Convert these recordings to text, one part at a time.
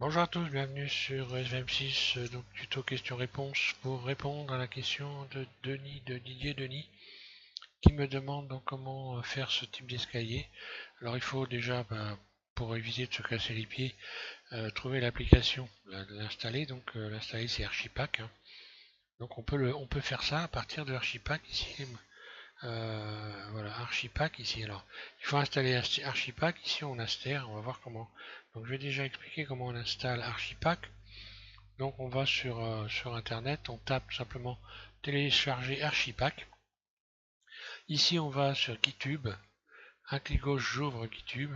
Bonjour à tous, bienvenue sur SVM6, donc tuto question-réponse pour répondre à la question de Didier Denis, qui me demande donc comment faire ce type d'escalier. Alors il faut déjà, pour éviter de se casser les pieds, trouver l'application, l'installer. Donc l'installer c'est Archipack, hein. Donc on peut faire ça à partir de Archipack ici. Voilà, Archipack ici. Alors il faut installer Archipack, ici on Aster, on va voir comment. Donc je vais déjà expliquer comment on installe Archipack. Donc on va sur internet, on tape simplement télécharger Archipack. Ici on va sur GitHub, un clic gauche j'ouvre GitHub.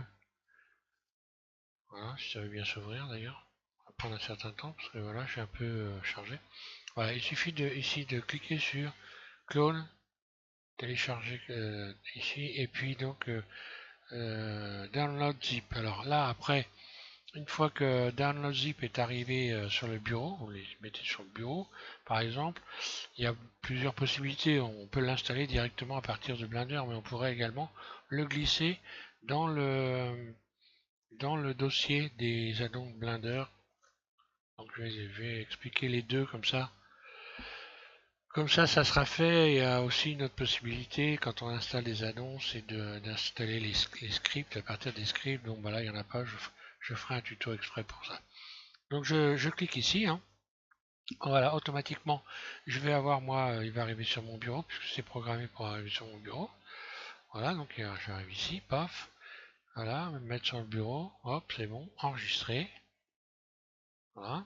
Voilà, si ça veut bien s'ouvrir d'ailleurs. Ça va prendre un certain temps parce que voilà, je suis un peu chargé. Voilà, il suffit ici de cliquer sur clone, télécharger ici, et puis donc download zip. Alors là après, une fois que download zip est arrivé sur le bureau, vous les mettez sur le bureau par exemple. Il y a plusieurs possibilités. On peut l'installer directement à partir de Blender, mais on pourrait également le glisser dans dans le dossier des addons Blender. Donc je vais expliquer les deux comme ça. Comme ça sera fait. Il y a aussi une autre possibilité quand on installe des addons, c'est d'installer les scripts à partir des scripts. Donc voilà, il n'y en a pas. Je ferai un tuto exprès pour ça. Donc je clique ici, hein. Voilà, automatiquement, je vais avoir moi, il va arriver sur mon bureau, puisque c'est programmé pour arriver sur mon bureau. Voilà, donc j'arrive ici, paf, voilà, me mettre sur le bureau, hop, c'est bon, enregistrer. Voilà.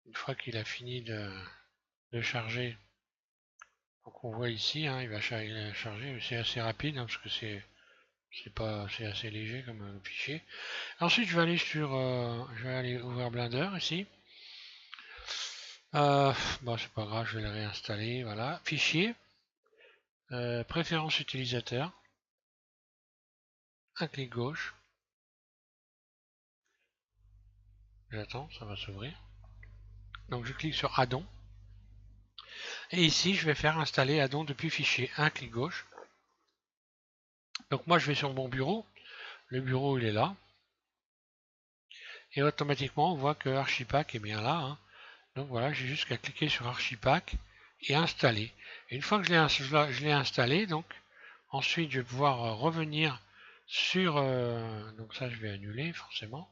Une fois qu'il a fini de charger, donc on voit ici, hein, il va charger, c'est assez rapide, hein, parce que c'est assez léger comme fichier. Ensuite, je vais aller je vais aller ouvrir Blender ici. Bon, c'est pas grave, je vais le réinstaller, voilà. Fichier, préférence utilisateur, un clic gauche, j'attends, ça va s'ouvrir. Donc je clique sur addon. Et ici, je vais faire installer addon depuis fichier, un clic gauche. Donc moi, je vais sur mon bureau. Le bureau, il est là. Et automatiquement, on voit que Archipack est bien là, hein. Donc voilà, j'ai juste qu'à cliquer sur Archipack et installer. Et une fois que je l'ai installé, donc ensuite, je vais pouvoir revenir sur... donc ça, je vais annuler forcément.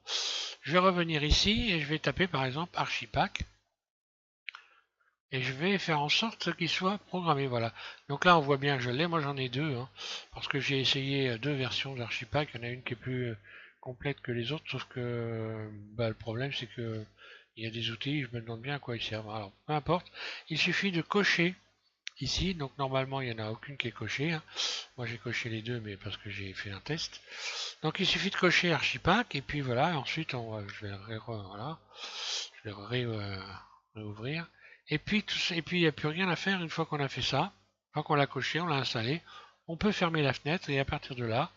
Je vais revenir ici et je vais taper par exemple Archipack. Et je vais faire en sorte qu'il soit programmé. Voilà. Donc là, on voit bien que je l'ai. Moi, j'en ai deux, hein, parce que j'ai essayé deux versions d'Archipack. Il y en a une qui est plus complète que les autres, sauf que le problème, c'est que il y a des outils. Je me demande bien à quoi ils servent. Alors, peu importe. Il suffit de cocher ici. Donc normalement, il n'y en a aucune qui est cochée, hein. Moi, j'ai coché les deux, mais parce que j'ai fait un test. Donc il suffit de cocher Archipack et puis voilà. Ensuite, je vais voilà, je vais réouvrir. Et puis il n'y a plus rien à faire une fois qu'on a fait ça. Une fois qu'on l'a coché, on l'a installé. On peut fermer la fenêtre et à partir de là,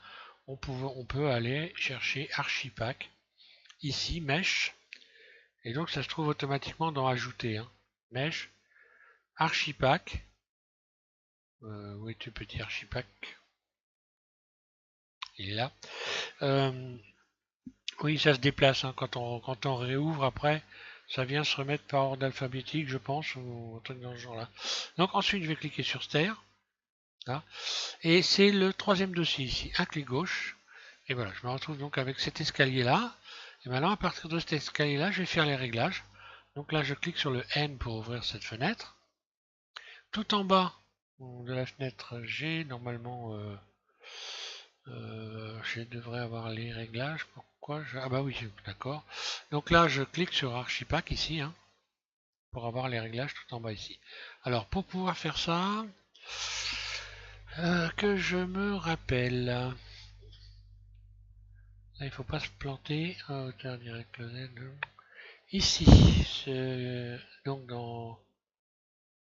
on peut aller chercher Archipack. Ici, Mesh. Et donc ça se trouve automatiquement dans Ajouter, hein. Mesh, Archipack. Où est-tu petit Archipack? Il est là. Euh, oui, ça se déplace, hein, quand on réouvre après. Ça vient se remettre par ordre alphabétique, je pense, ou un truc dans ce genre-là. Donc ensuite, je vais cliquer sur Ster. Là. Et c'est le troisième dossier ici, un clic gauche. Et voilà, je me retrouve donc avec cet escalier-là. Et maintenant, à partir de cet escalier-là, je vais faire les réglages. Donc là, je clique sur le N pour ouvrir cette fenêtre. Tout en bas de la fenêtre, j'ai normalement... je devrais avoir les réglages. Pourquoi Ah bah oui, d'accord. Donc là, je clique sur Archipack ici, hein, pour avoir les réglages tout en bas ici. Alors, pour pouvoir faire ça, que je me rappelle. Là, il faut pas se planter. Hauteur direct le Z. Ici, donc dans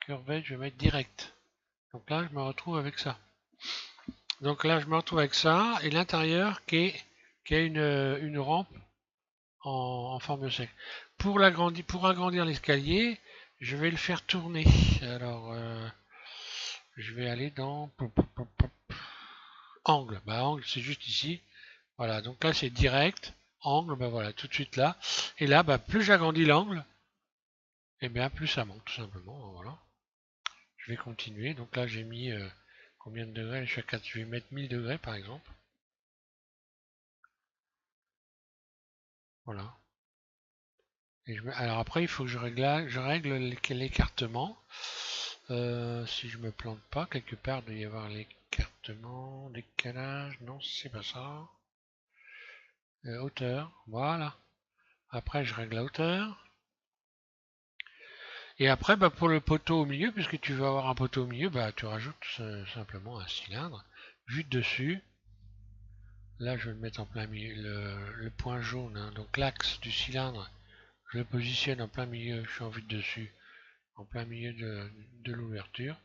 Curve, je vais mettre direct. Donc là, je me retrouve avec ça. Donc là, je me retrouve avec ça et l'intérieur qui a une rampe en forme de cercle. Pour agrandir l'escalier, je vais le faire tourner. Alors, je vais aller dans angle. Bah, angle, c'est juste ici. Voilà, donc là c'est direct. angle, ben voilà, tout de suite là. Et là, ben, plus j'agrandis l'angle, et bien plus ça monte, tout simplement. Voilà. Je vais continuer. Donc là, j'ai mis combien de degrés? Je suis à 4, je vais mettre 1000 degrés par exemple. Voilà. Alors après, il faut que je règle l'écartement. Si je me plante pas, quelque part, il doit y avoir l'écartement, décalage. Non, c'est pas ça. Hauteur, voilà. Après, je règle la hauteur. Et après, bah, pour le poteau au milieu, puisque tu veux avoir un poteau au milieu, bah, tu rajoutes simplement un cylindre. Vu de dessus, là, je vais le mettre en plein milieu, le point jaune, hein, donc l'axe du cylindre, je le positionne en plein milieu, je suis en vue de dessus, en plein milieu de l'ouverture.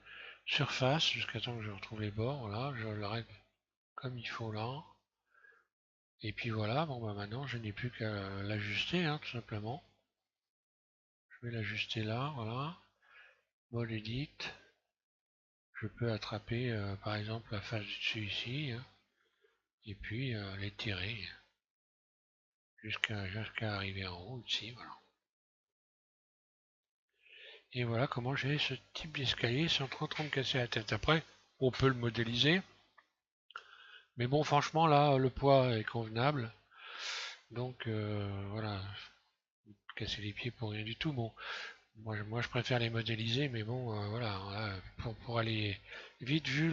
Surface, jusqu'à temps que je retrouve les bords, voilà, je le règle comme il faut là. Et puis voilà, bon bah maintenant je n'ai plus qu'à l'ajuster, hein, tout simplement. Je vais l'ajuster là, voilà. Mode edit. Je peux attraper par exemple la face du dessus ici, hein, et puis l'étirer jusqu'à arriver en haut ici, voilà. Et voilà comment j'ai ce type d'escalier sans trop me casser la tête. Après, on peut le modéliser. Mais bon, franchement, là, le poids est convenable. Donc, voilà, casser les pieds pour rien du tout. Bon, moi je préfère les modéliser, mais bon, voilà, pour aller vite, vu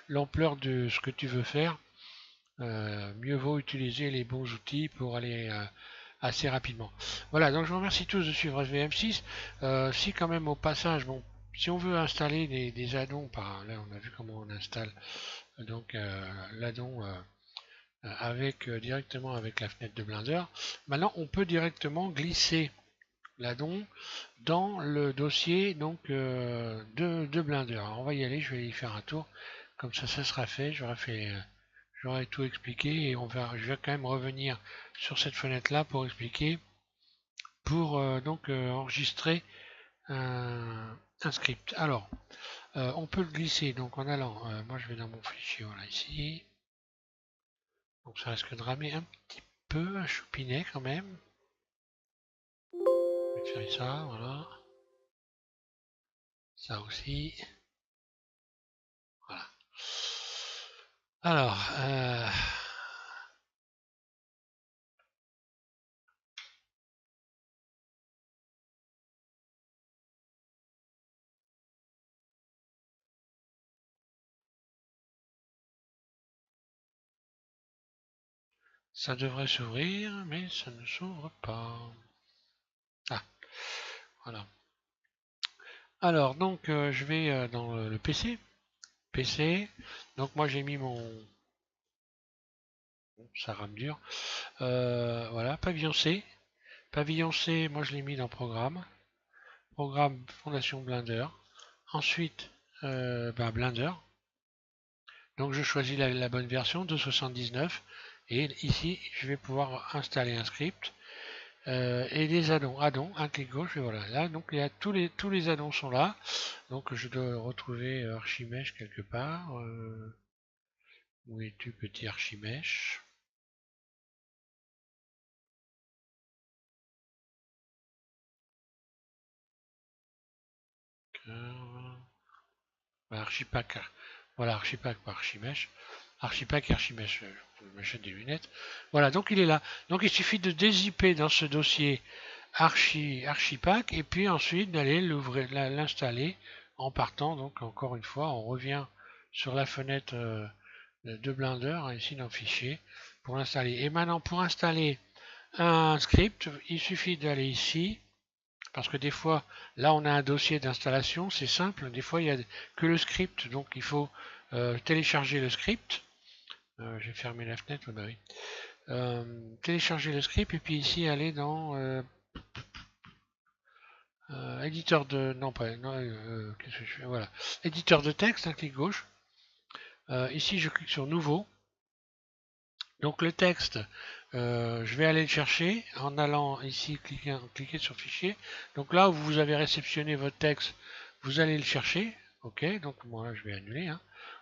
l'ampleur de ce que tu veux faire, mieux vaut utiliser les bons outils pour aller assez rapidement. Voilà, donc je vous remercie tous de suivre SVM6. Si quand même au passage, bon, si on veut installer des addons, là on a vu comment on installe donc l'addon avec directement avec la fenêtre de Blender. Maintenant on peut directement glisser l'addon dans le dossier donc de Blender. Alors, on va y aller, je vais y faire un tour. Comme ça sera fait. J'aurais tout expliqué et je vais quand même revenir sur cette fenêtre là pour expliquer, pour donc enregistrer un script. Alors, on peut le glisser donc en allant, moi je vais dans mon fichier, voilà ici. Donc ça risque de ramer un petit peu, un choupinet quand même. Je vais faire ça, voilà. Ça aussi. Voilà. Alors, ça devrait s'ouvrir, mais ça ne s'ouvre pas. Ah, voilà. Alors, donc, je vais dans le PC. PC. Donc, moi, j'ai mis mon... Ça rame dur. Voilà, pavillon C. Pavillon C, moi, je l'ai mis dans Programme. Programme Fondation Blender. Ensuite, Blender. Donc, je choisis la bonne version, 2.79. Et ici, je vais pouvoir installer un script. Et des addons, un clic gauche, et voilà. Là, donc, il y a tous les addons sont là. Donc, je dois retrouver Archimesh quelque part. Où es-tu, petit Archimesh? Archipack. Voilà, Archipack par Archimesh. Archipack et Archimesh. Je m'achète des lunettes. Voilà, donc il est là. Donc il suffit de dézipper dans ce dossier Archipack et puis ensuite d'aller l'ouvrir, l'installer en partant. Donc encore une fois, on revient sur la fenêtre de Blender, ici dans Fichier, pour l'installer. Et maintenant, pour installer un script, il suffit d'aller ici, parce que des fois, là on a un dossier d'installation, c'est simple, des fois il n'y a que le script, donc il faut télécharger le script. J'ai fermé la fenêtre, bah oui. Télécharger le script et puis ici aller dans éditeur de... Non, pas... Non, qu'est-ce que je fais? Voilà. Éditeur de texte, un clic gauche. Ici je clique sur Nouveau. Donc le texte, je vais aller le chercher en allant ici cliquer sur Fichier. Donc là où vous avez réceptionné votre texte, vous allez le chercher. Ok, donc moi là je vais annuler. Hein.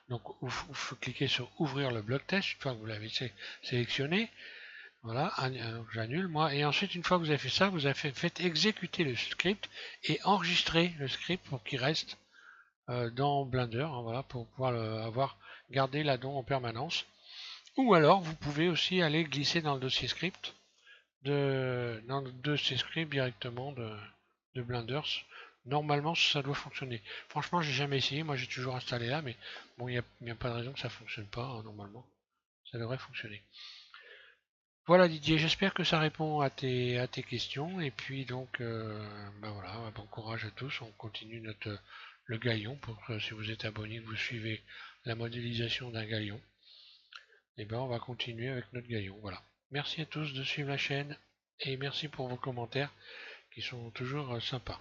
Donc vous cliquez sur ouvrir le bloc test une fois que vous l'avez sélectionné. Voilà, j'annule moi. Et ensuite, une fois que vous avez fait ça, vous avez fait exécuter le script et enregistrer le script pour qu'il reste dans Blender, hein, voilà, pour pouvoir avoir gardé l'addon en permanence. Ou alors, vous pouvez aussi aller glisser dans le dossier script dans le dossier script directement de Blender. Normalement, ça doit fonctionner. Franchement, j'ai jamais essayé. Moi, j'ai toujours installé là, mais bon, il n'y a pas de raison que ça fonctionne pas, hein, normalement. Ça devrait fonctionner. Voilà Didier, j'espère que ça répond à tes questions. Et puis donc, bah voilà, bon courage à tous. On continue le galion. Pour si vous êtes abonné, que vous suivez la modélisation d'un galion. Et ben on va continuer avec notre galion. Voilà. Merci à tous de suivre la chaîne et merci pour vos commentaires qui sont toujours sympas.